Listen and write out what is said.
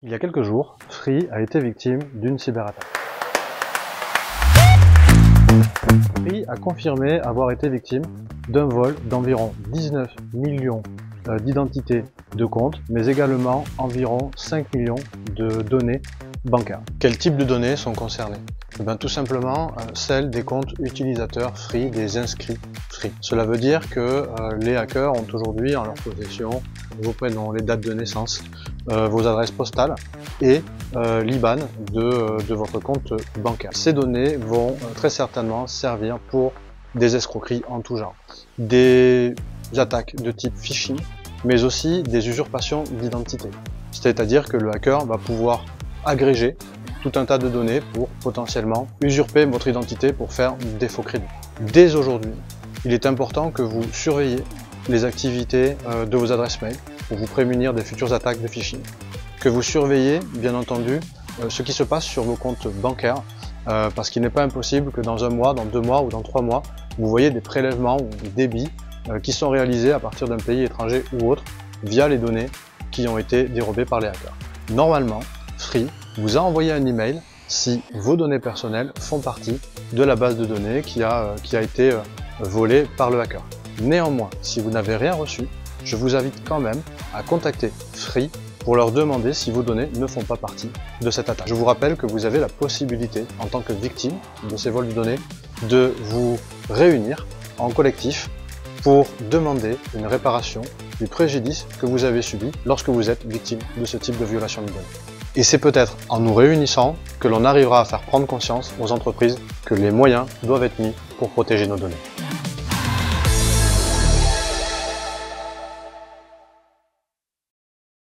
Il y a quelques jours, Free a été victime d'une cyberattaque. Free a confirmé avoir été victime d'un vol d'environ 19 millions d'identités de comptes, mais également environ 5 millions de données bancaires. Quel type de données sont concernées? Tout simplement celles des comptes utilisateurs Free, des inscrits Free. Cela veut dire que les hackers ont aujourd'hui en leur possession vos prénoms, les dates de naissance, vos adresses postales et l'IBAN de votre compte bancaire. Ces données vont très certainement servir pour des escroqueries en tout genre. Des attaques de type phishing, mais aussi des usurpations d'identité. C'est-à-dire que le hacker va pouvoir agréger tout un tas de données pour potentiellement usurper votre identité pour faire des faux crédits. Dès aujourd'hui, il est important que vous surveillez les activités de vos adresses mail pour vous prémunir des futures attaques de phishing. Que vous surveillez, bien entendu, ce qui se passe sur vos comptes bancaires, parce qu'il n'est pas impossible que dans un mois, dans 2 mois ou dans 3 mois, vous voyez des prélèvements ou des débits qui sont réalisés à partir d'un pays étranger ou autre via les données qui ont été dérobées par les hackers. Normalement, Free vous a envoyé un email si vos données personnelles font partie de la base de données qui a été volée par le hacker. Néanmoins, si vous n'avez rien reçu, je vous invite quand même à contacter Free pour leur demander si vos données ne font pas partie de cette attaque. Je vous rappelle que vous avez la possibilité, en tant que victime de ces vols de données, de vous réunir en collectif pour demander une réparation du préjudice que vous avez subi lorsque vous êtes victime de ce type de violation de données. Et c'est peut-être en nous réunissant que l'on arrivera à faire prendre conscience aux entreprises que les moyens doivent être mis pour protéger nos données.